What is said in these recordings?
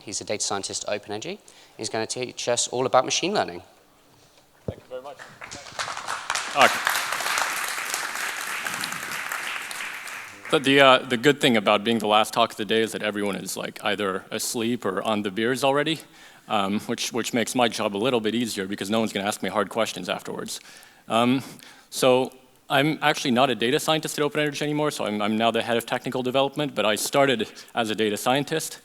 He's a data scientist at Energi. He's going to teach us all about machine learning. Thank you very much. The good thing about being the last talk of the day is that everyone is like either asleep or on the beers already, which makes my job a little bit easier because no one's going to ask me hard questions afterwards. So I'm actually not a data scientist at Energi anymore, so I'm now the head of technical development, but I started as a data scientist,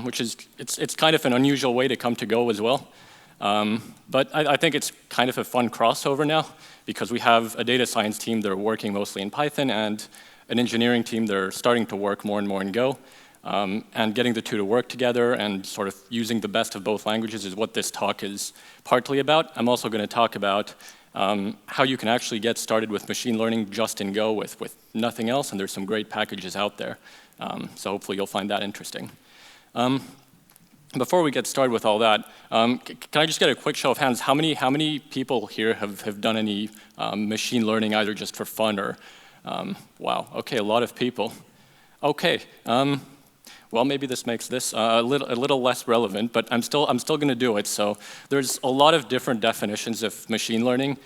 which is, it's kind of an unusual way to come to Go as well. But I think it's kind of a fun crossover now because we have a data science team that are working mostly in Python and an engineering team that are starting to work more and more in Go. And getting the two to work together and sort of using the best of both languages is what this talk is partly about. I'm also going to talk about how you can actually get started with machine learning just in Go with nothing else, and there's some great packages out there. So hopefully you'll find that interesting. Before we get started with all that, can I just get a quick show of hands? How many people here have done any machine learning either just for fun or, wow, okay, a lot of people. Okay, well, maybe this makes this a little less relevant, but I'm still going to do it. So there's a lot of different definitions of machine learning.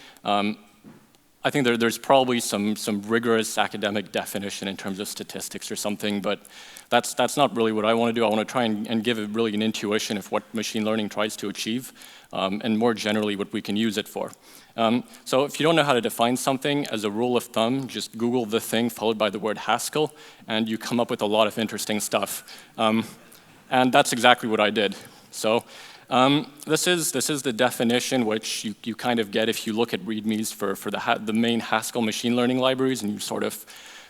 I think there's probably some rigorous academic definition in terms of statistics or something, but that's not really what I want to do. I want to try and give it really an intuition of what machine learning tries to achieve, and more generally what we can use it for. So if you don't know how to define something, as a rule of thumb, just Google the thing followed by the word Haskell, and you come up with a lot of interesting stuff. And that's exactly what I did. So this is the definition which you kind of get if you look at READMEs for the main Haskell machine learning libraries, and you sort of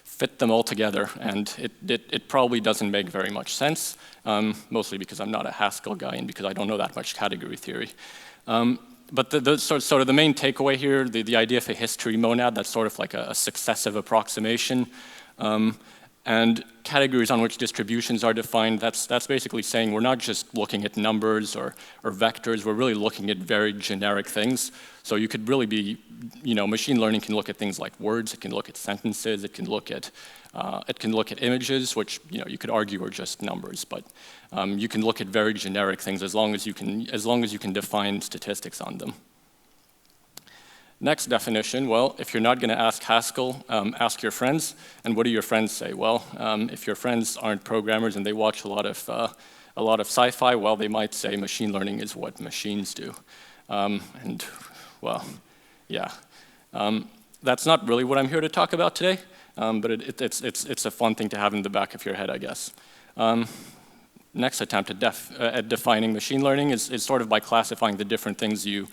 fit them all together. And it probably doesn't make very much sense, mostly because I'm not a Haskell guy and because I don't know that much category theory. But sort of the main takeaway here, the idea of a history monad, that's sort of like a successive approximation. And categories on which distributions are defined, that's basically saying we're not just looking at numbers or vectors, we're really looking at very generic things. So you could really be, machine learning can look at things like words, it can look at sentences, it can look at images, which you could argue are just numbers, but you can look at very generic things as long as you can define statistics on them. Next definition, well, if you're not going to ask Haskell, ask your friends. And what do your friends say? Well, if your friends aren't programmers and they watch a lot of sci-fi, well, they might say machine learning is what machines do. And well, yeah, that's not really what I'm here to talk about today, but it's a fun thing to have in the back of your head, I guess. Next attempt at defining machine learning is sort of by classifying the different things you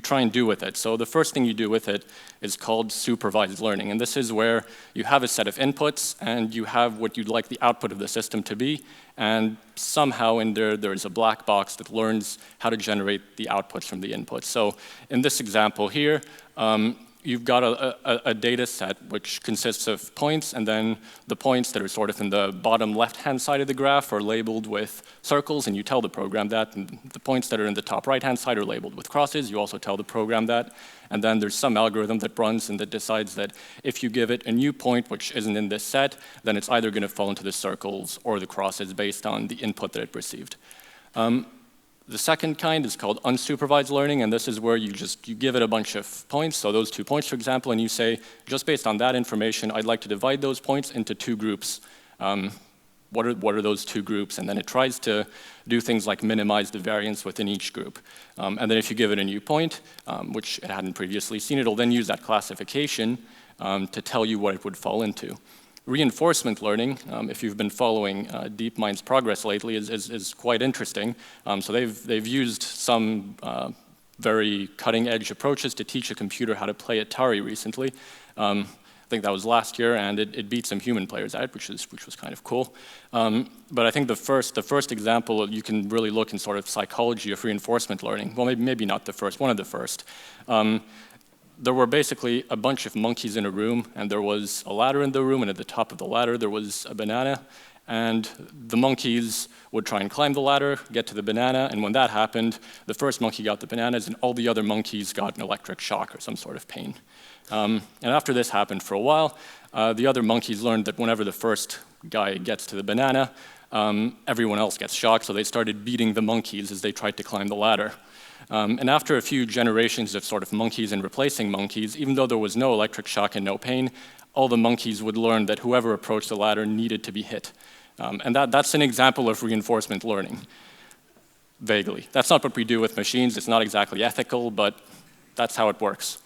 try and do with it. So the first thing you do with it is called supervised learning. And this is where you have a set of inputs and you have what you'd like the output of the system to be. And somehow in there's a black box that learns how to generate the outputs from the inputs. So in this example here, you've got a data set which consists of points, and then the points that are sort of in the bottom left-hand side of the graph are labeled with circles, and you tell the program that. And the points that are in the top right-hand side are labeled with crosses. You also tell the program that. And then there's some algorithm that runs and that decides that if you give it a new point which isn't in this set, then it's either going to fall into the circles or the crosses based on the input that it received. The second kind is called unsupervised learning, and this is where you give it a bunch of points, so those 2 points, for example, and you say, just based on that information, I'd like to divide those points into 2 groups. What are those 2 groups? And then it tries to do things like minimize the variance within each group. And then if you give it a new point, which it hadn't previously seen, it'll then use that classification to tell you what it would fall into. Reinforcement learning, if you've been following DeepMind's progress lately, is quite interesting. So they've used some very cutting-edge approaches to teach a computer how to play Atari recently. I think that was last year, and it beat some human players at it, which was kind of cool. But I think the first example, you can really look in sort of psychology of reinforcement learning. Well, maybe not the first, one of the first. There were basically a bunch of monkeys in a room, and there was a ladder in the room, and at the top of the ladder there was a banana, and the monkeys would try and climb the ladder, get to the banana, and when that happened, the first monkey got the bananas, and all the other monkeys got an electric shock or some sort of pain. And after this happened for a while, the other monkeys learned that whenever the first guy gets to the banana, everyone else gets shocked, so they started beating the monkeys as they tried to climb the ladder. And after a few generations of sort of monkeys and replacing monkeys, even though there was no electric shock and no pain, all the monkeys would learn that whoever approached the ladder needed to be hit. And that's an example of reinforcement learning, vaguely. That's not what we do with machines. It's not exactly ethical, but that's how it works.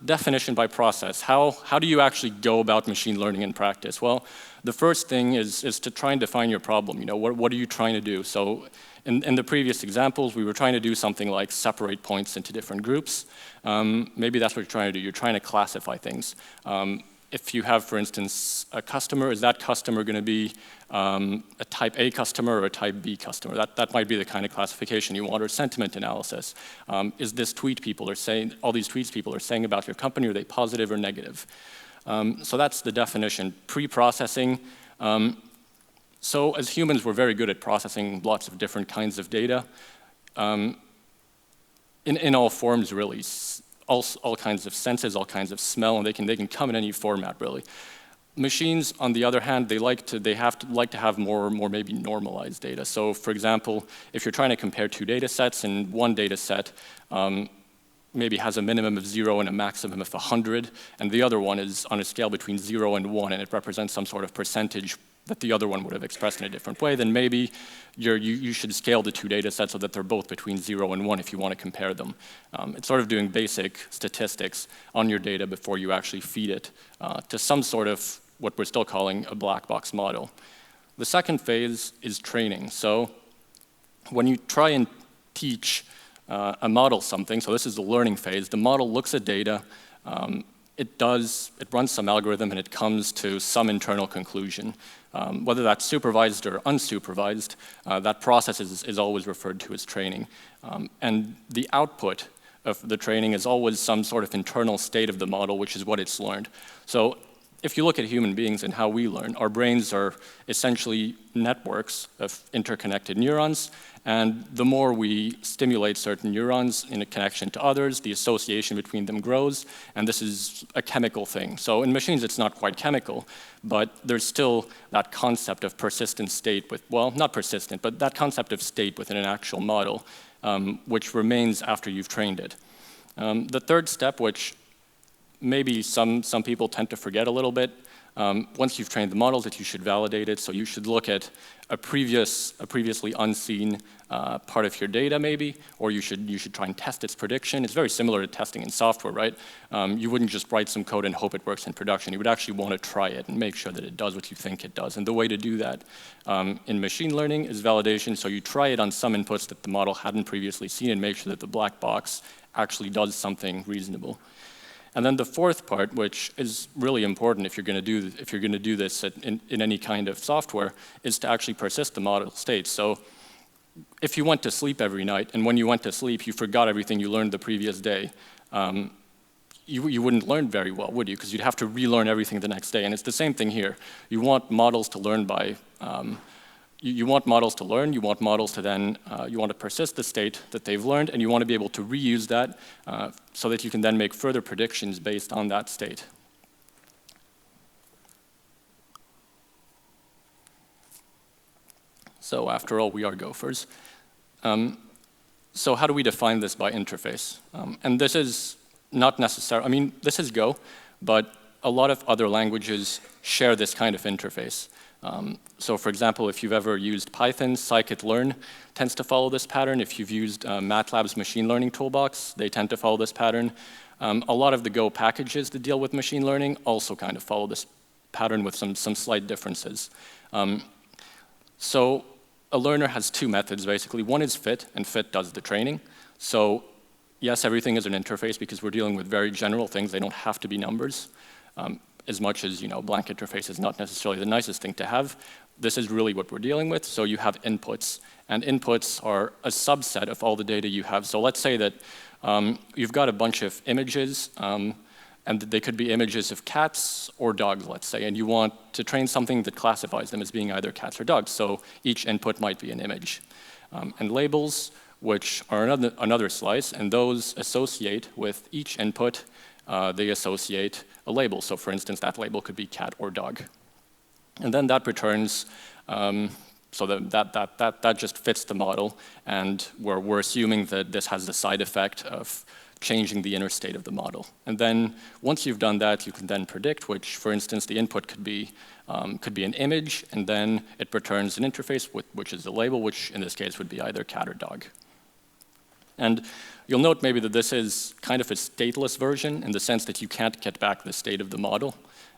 Definition by process. How do you actually go about machine learning in practice? Well, the first thing is to try and define your problem. You know, what are you trying to do? So in the previous examples, we were trying to do something like separate points into different groups. Maybe that's what you're trying to do. You're trying to classify things. If you have, for instance, a customer, is that customer going to be a type A customer or a type B customer? That might be the kind of classification you want, or sentiment analysis. Is this tweet people are saying, all these tweets people are saying about your company, are they positive or negative? So that's the definition. Pre-processing. So as humans, we're very good at processing lots of different kinds of data in all forms, really. All kinds of senses, all kinds of smell, and they can come in any format, really. Machines, on the other hand, they like to have more maybe normalized data. So, for example, if you're trying to compare two data sets, and one data set maybe has a minimum of 0 and a maximum of 100, and the other one is on a scale between 0 and 1, and it represents some sort of percentage that the other one would have expressed in a different way, then maybe you should scale the two data sets so that they're both between 0 and 1 if you want to compare them. It's sort of doing basic statistics on your data before you actually feed it to some sort of what we're still calling a black box model. The second phase is training. So when you try and teach a model something, so this is the learning phase, the model looks at data, it runs some algorithm, and it comes to some internal conclusion. Whether that's supervised or unsupervised, that process is always referred to as training. And the output of the training is always some sort of internal state of the model, which is what it's learned. So if you look at human beings and how we learn, our brains are essentially networks of interconnected neurons, and the more we stimulate certain neurons in a connection to others, the association between them grows, and this is a chemical thing. So in machines, it's not quite chemical, but there's still that concept of persistent state with, well, not persistent, but that concept of state within an actual model, which remains after you've trained it. The third step, which maybe some people tend to forget a little bit, once you've trained the models, that you should validate it. So you should look at a previously unseen part of your data, maybe, or you should try and test its prediction. It's very similar to testing in software, right? You wouldn't just write some code and hope it works in production. You would actually want to try it and make sure that it does what you think it does. And the way to do that in machine learning is validation. So you try it on some inputs that the model hadn't previously seen and make sure that the black box actually does something reasonable. And then the fourth part, which is really important if you're going to do this in any kind of software, is to actually persist the model state. So if you went to sleep every night, and when you went to sleep, you forgot everything you learned the previous day, you wouldn't learn very well, would you? Because you'd have to relearn everything the next day. And it's the same thing here. You want models to learn by you want models to learn, you want models to then, you want to persist the state that they've learned, and you want to be able to reuse that so that you can then make further predictions based on that state. So after all, we are gophers. So how do we define this by interface? And this is not necessary, I mean, this is Go, but a lot of other languages share this kind of interface. So for example, if you've ever used Python, scikit-learn tends to follow this pattern. If you've used Matlab's machine learning toolbox, they tend to follow this pattern. A lot of the Go packages that deal with machine learning also kind of follow this pattern with some slight differences. So a learner has two methods, basically. One is fit, and fit does the training. So yes, everything is an interface because we're dealing with very general things. They don't have to be numbers. As much as, blank interface is not necessarily the nicest thing to have, this is really what we're dealing with. So you have inputs, and inputs are a subset of all the data you have. So let's say that you've got a bunch of images, and they could be images of cats or dogs, let's say, and you want to train something that classifies them as being either cats or dogs. So each input might be an image. And labels, which are another slice, and those associate with each input, they associate a label. So for instance, that label could be cat or dog. And then that returns So that just fits the model, and we're assuming that this has the side effect of changing the inner state of the model. And then once you've done that, you can then predict, which, for instance, the input could be an image, and then it returns an interface, which is a label, which in this case would be either cat or dog. And you'll note maybe that this is kind of a stateless version in the sense that you can't get back the state of the model.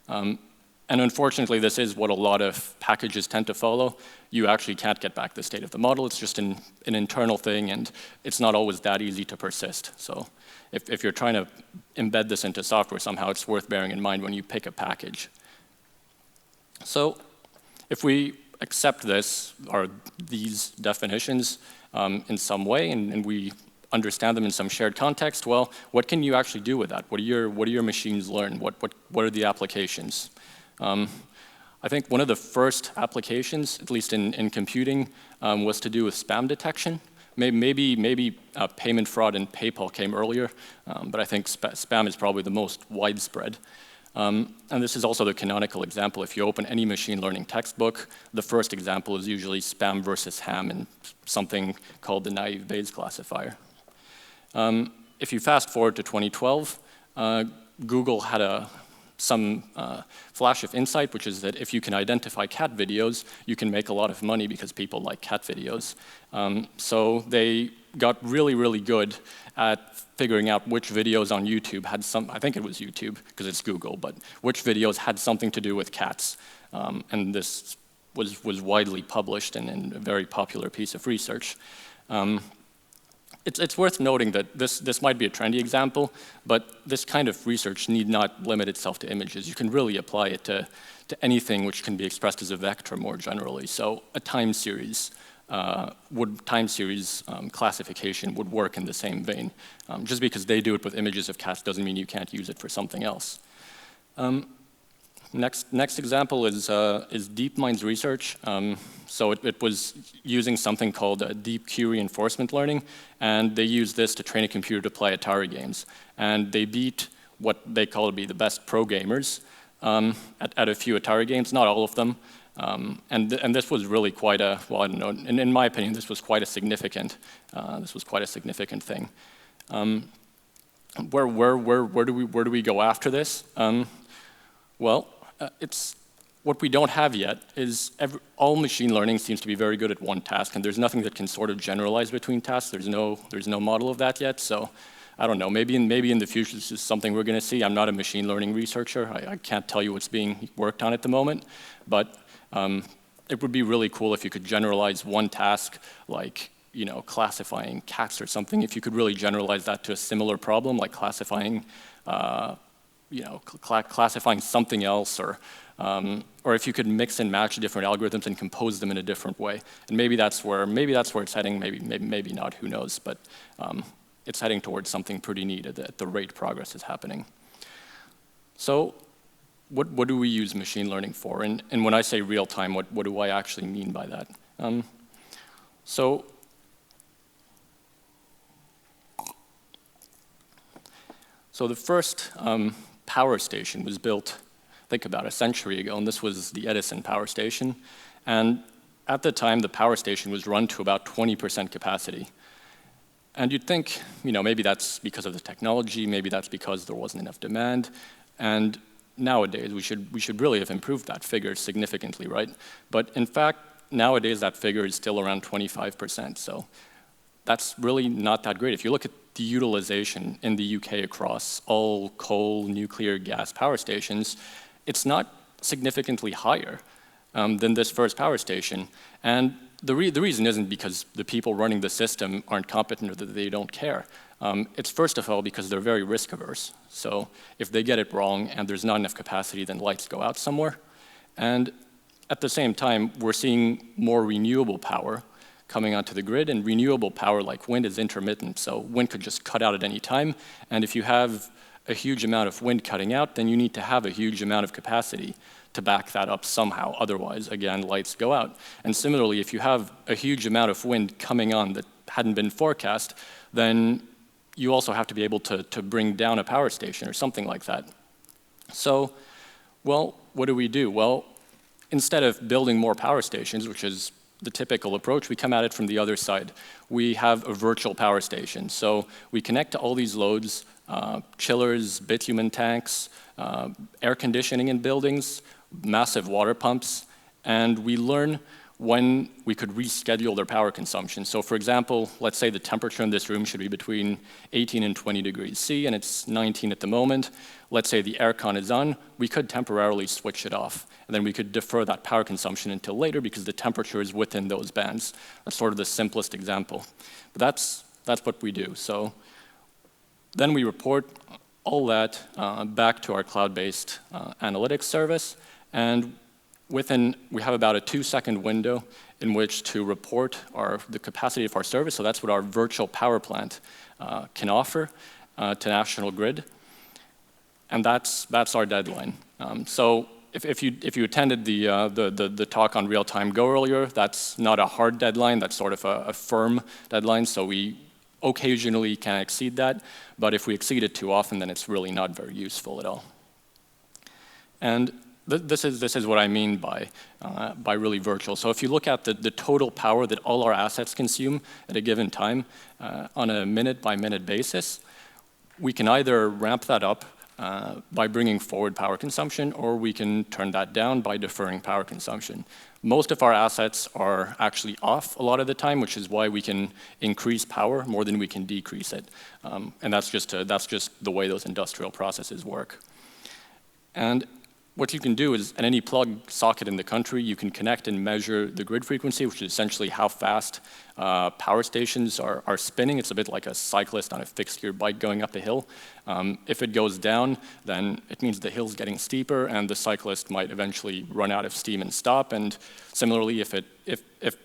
And unfortunately, this is what a lot of packages tend to follow. You actually can't get back the state of the model. It's just an internal thing, and it's not always that easy to persist. So if you're trying to embed this into software somehow, it's worth bearing in mind when you pick a package. So if we accept this, or these definitions in some way, and we understand them in some shared context, well, what can you actually do with that? What do your machines learn? What are the applications? I think one of the first applications, at least in computing, was to do with spam detection. Maybe payment fraud and PayPal came earlier, but I think spam is probably the most widespread. And this is also the canonical example. If you open any machine learning textbook, the first example is usually spam versus ham in something called the naive Bayes classifier. If you fast forward to 2012, Google had some flash of insight, which is that if you can identify cat videos, you can make a lot of money because people like cat videos. So they got really, really good at figuring out which videos on YouTube had I think it was YouTube, because it's Google, but which videos had something to do with cats. And this was widely published and a very popular piece of research. It's worth noting that this might be a trendy example, but this kind of research need not limit itself to images. You can really apply it to anything which can be expressed as a vector more generally. So a time series classification would work in the same vein. Just because they do it with images of cats doesn't mean you can't use it for something else. Next example is DeepMind's research. So it was using something called deep queue reinforcement learning, and they used this to train a computer to play Atari games. And they beat what they call to be the best pro gamers at a few Atari games, not all of them. And this was really quite a, well, I don't know, in my opinion, this was quite a significant thing. Where do we go after this? Well, what we don't have yet is all machine learning seems to be very good at one task, and there's nothing that can sort of generalize between tasks. There's no model of that yet, so I don't know. Maybe in the future this is something we're going to see. I'm not a machine learning researcher. I can't tell you what's being worked on at the moment, but it would be really cool if you could generalize one task like, you know, classifying cats or something. If you could really generalize that to a similar problem like classifying classifying something else, or if you could mix and match different algorithms and compose them in a different way. And maybe that's where it's heading. Maybe not. Who knows? But it's heading towards something pretty neat at the rate progress is happening. So, what do we use machine learning for? And when I say real time, what do I actually mean by that? So the first power station was built, I think about a century ago, and this was the Edison power station. And at the time, the power station was run to about 20% capacity. And you'd think, you know, maybe that's because of the technology, maybe that's because there wasn't enough demand. And nowadays, we should really have improved that figure significantly, right? But in fact, nowadays, that figure is still around 25%. So that's really not that great. If you look at the utilization in the UK across all coal, nuclear, gas power stations, it's not significantly higher than this first power station. And the reason isn't because the people running the system aren't competent or that they don't care. It's first of all because they're very risk averse. So if they get it wrong and there's not enough capacity, then lights go out somewhere. And at the same time, we're seeing more renewable power coming onto the grid, and renewable power like wind is intermittent, so wind could just cut out at any time. And if you have a huge amount of wind cutting out, then you need to have a huge amount of capacity to back that up somehow. Otherwise, again, lights go out. And similarly, if you have a huge amount of wind coming on that hadn't been forecast, then you also have to be able to bring down a power station or something like that. So, well, what do we do? Well, instead of building more power stations, which is the typical approach, we come at it from the other side. We have a virtual power station. So we connect to all these loads, chillers, bitumen tanks, air conditioning in buildings, massive water pumps, and we learn when we could reschedule their power consumption. So for example, let's say the temperature in this room should be between 18 and 20 degrees C, and it's 19 at the moment. Let's say the aircon is on, we could temporarily switch it off, and then we could defer that power consumption until later because the temperature is within those bands. That's sort of the simplest example. But that's what we do. So then we report all that back to our cloud-based analytics service, and we have about a 2-second window in which to report the capacity of our service. So that's what our virtual power plant can offer to National Grid, and that's our deadline. So if you attended the talk on real-time Go earlier, that's not a hard deadline. That's sort of a firm deadline. So we occasionally can exceed that, but if we exceed it too often, then it's really not very useful at all. And this is what I mean by really virtual. So if you look at the total power that all our assets consume at a given time on a minute-by-minute basis, we can either ramp that up by bringing forward power consumption, or we can turn that down by deferring power consumption. Most of our assets are actually off a lot of the time, which is why we can increase power more than we can decrease it. And that's just the way those industrial processes work. And what you can do is, at any plug socket in the country, you can connect and measure the grid frequency, which is essentially how fast power stations are spinning. It's a bit like a cyclist on a fixed-gear bike going up a hill. If it goes down, then it means the hill's getting steeper, and the cyclist might eventually run out of steam and stop. And similarly, if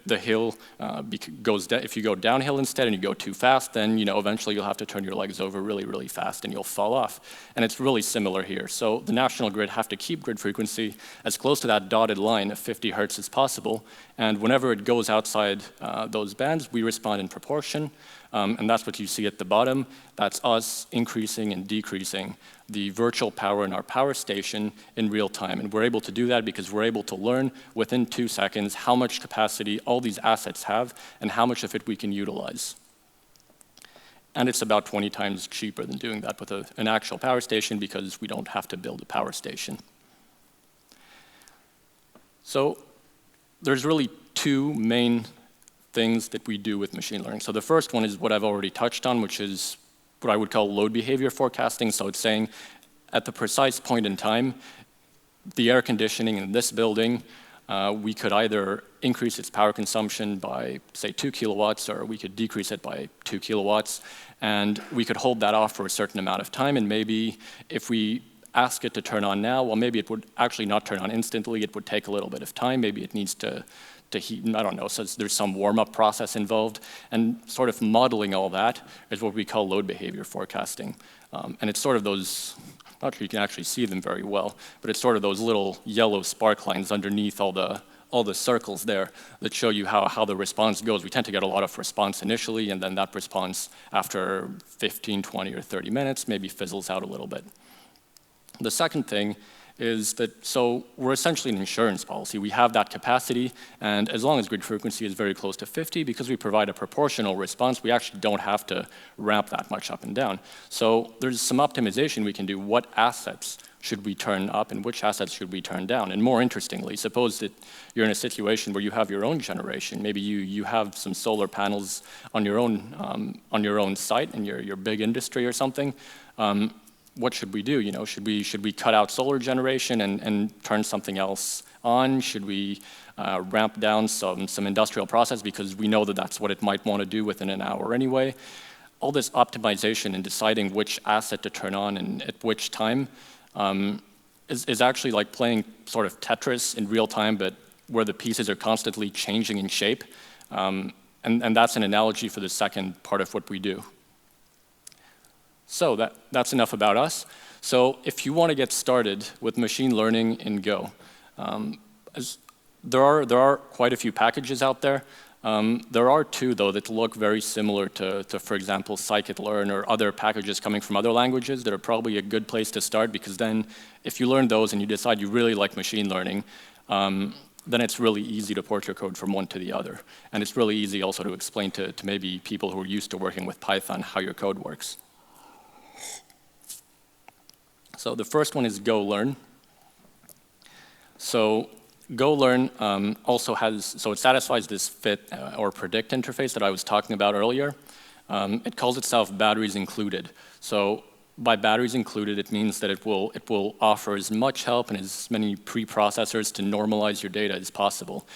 the hill if you go downhill instead and you go too fast, then eventually you'll have to turn your legs over really, really fast and you'll fall off. And it's really similar here. So the National Grid have to keep grid frequency as close to that dotted line of 50 hertz as possible. And whenever it goes outside those bands, we respond in proportion. And that's what you see at the bottom. That's us increasing and decreasing the virtual power in our power station in real time. And we're able to do that because we're able to learn within 2 seconds how much capacity all these assets have and how much of it we can utilize. And it's about 20 times cheaper than doing that with an actual power station because we don't have to build a power station. So there's really two main things that we do with machine learning. So the first one is what I've already touched on, which is what I would call load behavior forecasting. So it's saying at the precise point in time, the air conditioning in this building, we could either increase its power consumption by, say, 2 kilowatts, or we could decrease it by 2 kilowatts. And we could hold that off for a certain amount of time. And maybe if we ask it to turn on now, well, maybe it would actually not turn on instantly. It would take a little bit of time. Maybe it needs to heat, I don't know, so there's some warm-up process involved. And sort of modeling all that is what we call load behavior forecasting. And it's sort of those, I'm not sure you can actually see them very well, but it's sort of those little yellow spark lines underneath all the circles there that show you how the response goes. We tend to get a lot of response initially, and then that response after 15, 20, or 30 minutes maybe fizzles out a little bit. The second thing is that, so we're essentially an insurance policy. We have that capacity, and as long as grid frequency is very close to 50, because we provide a proportional response, we actually don't have to ramp that much up and down. So there's some optimization we can do. What assets should we turn up and which assets should we turn down? And more interestingly, suppose that you're in a situation where you have your own generation. Maybe you have some solar panels on your own site in your big industry or something. What should we do? Should we cut out solar generation and turn something else on? Should we ramp down some industrial process because we know that that's what it might want to do within an hour anyway? All this optimization and deciding which asset to turn on and at which time is actually like playing sort of Tetris in real time, but where the pieces are constantly changing in shape. And that's an analogy for the second part of what we do. So that's enough about us. So if you want to get started with machine learning in Go, there are quite a few packages out there. There are two, though, that look very similar to, for example, scikit-learn or other packages coming from other languages that are probably a good place to start, because then if you learn those and you decide you really like machine learning, then it's really easy to port your code from one to the other. And it's really easy also to explain to maybe people who are used to working with Python how your code works. So the first one is Go Learn. So Go Learn also has, so it satisfies this fit or predict interface that I was talking about earlier. It calls itself batteries included. So by batteries included, it means that it will offer as much help and as many preprocessors to normalize your data as possible.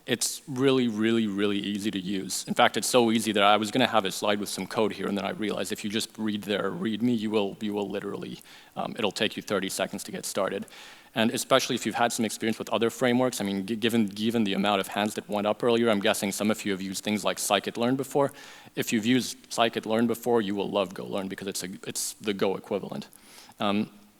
It's really, really, really easy to use. In fact, it's so easy that I was going to have a slide with some code here, and then I realized if you just read their README, you will literally, it'll take you 30 seconds to get started. And especially if you've had some experience with other frameworks, I mean, given the amount of hands that went up earlier, I'm guessing some of you have used things like scikit-learn before. If you've used scikit-learn before, you will love Go Learn because it's the Go equivalent.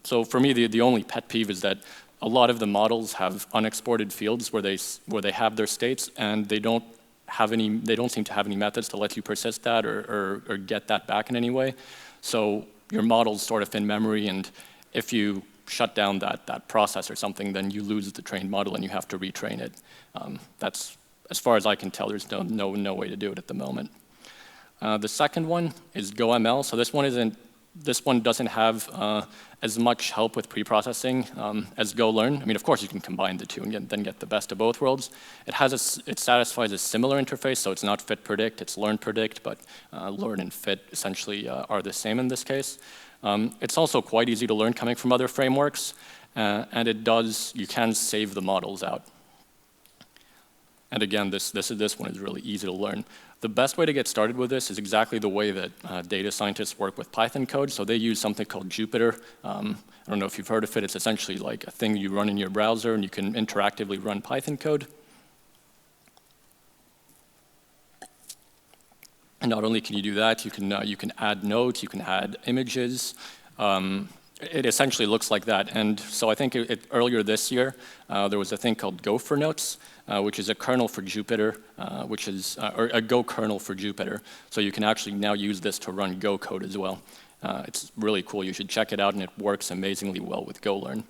So for me, the only pet peeve is that a lot of the models have unexported fields where they have their states, and they don't seem to have any methods to let you persist that or get that back in any way. So your model's sort of in memory, and if you shut down that process or something, then you lose the trained model and you have to retrain it. That's, as far as I can tell, there's no way to do it at the moment. The second one is GoML. So this one doesn't have as much help with preprocessing as Go Learn. I mean, of course, you can combine the two and then get the best of both worlds. It satisfies a similar interface, so it's not fit predict, it's learn predict, but learn and fit essentially are the same in this case. It's also quite easy to learn coming from other frameworks, and you can save the models out. And again, this one is really easy to learn. The best way to get started with this is exactly the way that data scientists work with Python code. So they use something called Jupyter. I don't know if you've heard of it. It's essentially like a thing you run in your browser, and you can interactively run Python code. And not only can you do that, you can add notes, you can add images. It essentially looks like that. And so I think earlier this year, there was a thing called Go for Notes, which is a kernel for Jupyter, or a Go kernel for Jupyter. So you can actually now use this to run Go code as well. It's really cool. You should check it out, and it works amazingly well with Go Learn.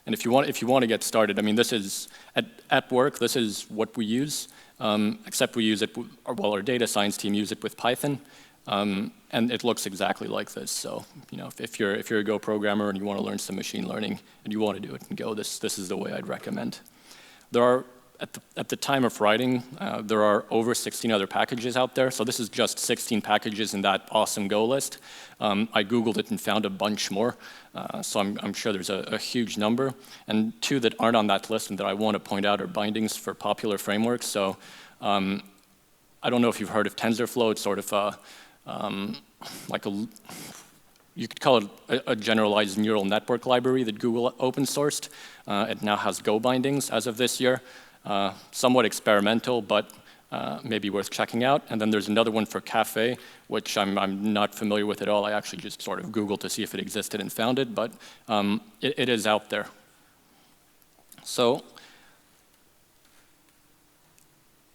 And if you want to get started, I mean, this is at work. This is what we use. Except we use it, our data science team use it with Python, and it looks exactly like this. So, if you're a Go programmer and you want to learn some machine learning and you want to do it in Go, this is the way I'd recommend. There are, at the time of writing, there are over 16 other packages out there. So this is just 16 packages in that awesome Go list. I Googled it and found a bunch more. So I'm sure there's a huge number. And two that aren't on that list and that I want to point out are bindings for popular frameworks. So I don't know if you've heard of TensorFlow. It's sort of you could call it a generalized neural network library that Google open sourced. It now has Go bindings as of this year. Somewhat experimental, but maybe worth checking out. And then there's another one for Caffe, which I'm not familiar with at all. I actually just sort of Googled to see if it existed and found it, but it is out there. So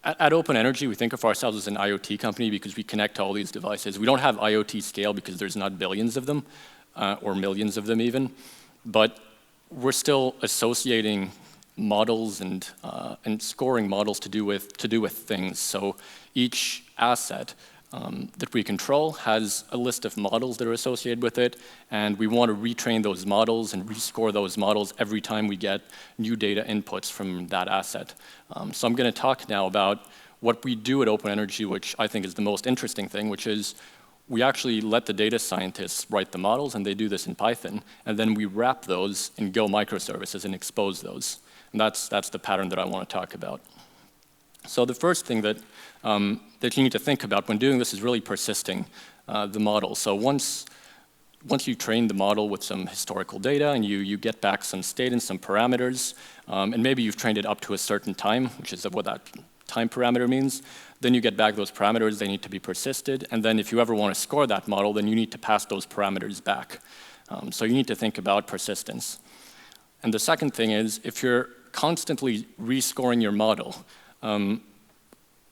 at Open Energy, we think of ourselves as an IoT company because we connect to all these devices. We don't have IoT scale because there's not billions of them, or millions of them even, but we're still associating models and scoring models to do with things. So each asset that we control has a list of models that are associated with it, and we want to retrain those models and rescore those models every time we get new data inputs from that asset. So I'm going to talk now about what we do at Open Energy, which I think is the most interesting thing, which is we actually let the data scientists write the models, and they do this in Python, and then we wrap those in Go microservices and expose those. And that's the pattern that I want to talk about. So the first thing that you need to think about when doing this is really persisting the model. So once you train the model with some historical data and you get back some state and some parameters, and maybe you've trained it up to a certain time, which is what that time parameter means, then you get back those parameters, they need to be persisted, and then if you ever want to score that model, then you need to pass those parameters back. So you need to think about persistence. And the second thing is, if you're constantly rescoring your model,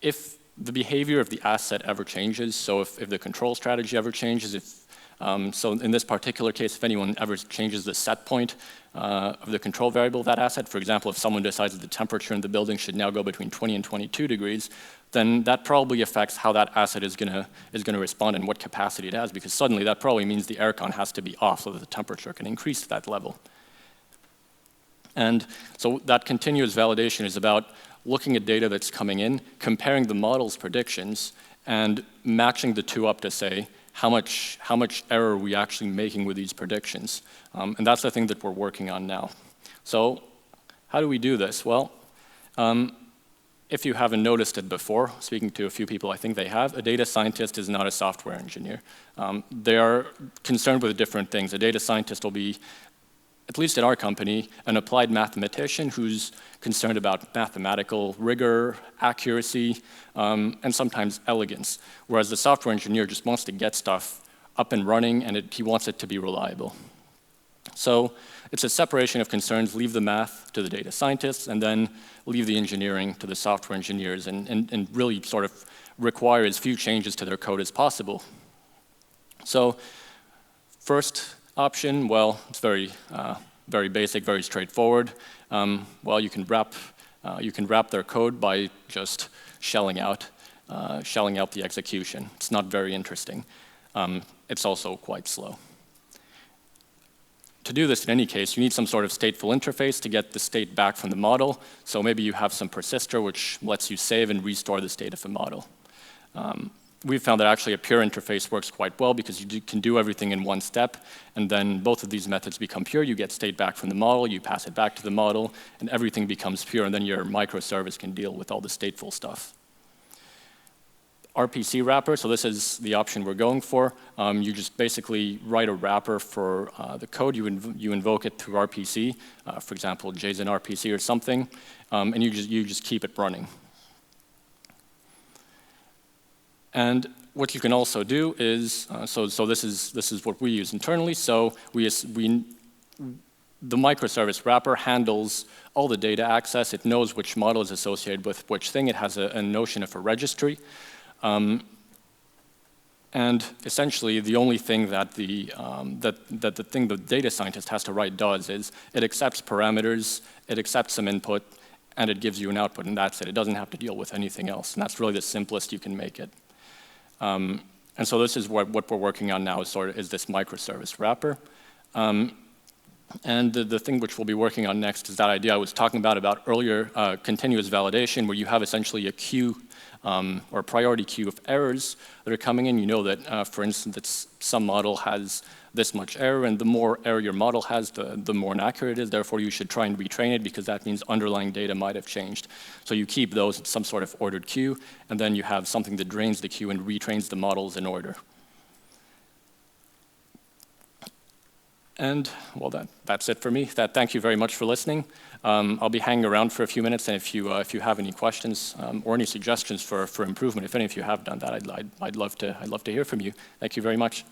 if the behavior of the asset ever changes, so if the control strategy ever changes, if So in this particular case, if anyone ever changes the set point of the control variable of that asset, for example, if someone decides that the temperature in the building should now go between 20 and 22 degrees, then that probably affects how that asset is going to respond and what capacity it has, because suddenly that probably means the aircon has to be off so that the temperature can increase to that level. And so that continuous validation is about looking at data that's coming in, comparing the model's predictions, and matching the two up to say, how much error are we actually making with these predictions? And that's the thing that we're working on now. So how do we do this? Well, if you haven't noticed it before, speaking to a few people, I think they have, a data scientist is not a software engineer. They are concerned with different things. A data scientist will be, at least in our company, an applied mathematician who's concerned about mathematical rigor, accuracy, and sometimes elegance, whereas the software engineer just wants to get stuff up and running, and he wants it to be reliable. So it's a separation of concerns, leave the math to the data scientists, and then leave the engineering to the software engineers, and really sort of require as few changes to their code as possible. So first option, well, it's very basic, very straightforward. Well, you can wrap their code by just shelling out the execution. It's not very interesting. It's also quite slow. To do this in any case, you need some sort of stateful interface to get the state back from the model. So maybe you have some persistor which lets you save and restore the state of the model. We've found that actually a pure interface works quite well because you can do everything in one step, and then both of these methods become pure. You get state back from the model, you pass it back to the model, and everything becomes pure, and then your microservice can deal with all the stateful stuff. RPC wrapper, so this is the option we're going for. You just basically write a wrapper for the code. You invoke it through RPC, for example, JSON RPC or something, and you just keep it running. And what you can also do is, so this is what we use internally. So the microservice wrapper handles all the data access. It knows which model is associated with which thing. It has a notion of a registry. And essentially, the only thing that the data scientist has to write does is it accepts parameters, it accepts some input, and it gives you an output, and that's it. It doesn't have to deal with anything else, and that's really the simplest you can make it. And so this is what we're working on now is this microservice wrapper. And the thing which we'll be working on next is that idea I was talking about earlier, continuous validation, where you have essentially a queue or a priority queue of errors that are coming in. You know that, for instance, that some model has this much error, and the more error your model has, the more inaccurate it is. Therefore, you should try and retrain it because that means underlying data might have changed. So you keep those in some sort of ordered queue, and then you have something that drains the queue and retrains the models in order. And, well, that's it for me. Thank you very much for listening. I'll be hanging around for a few minutes, and if you have any questions or any suggestions for improvement, if any of you have done that, I'd love to hear from you. Thank you very much.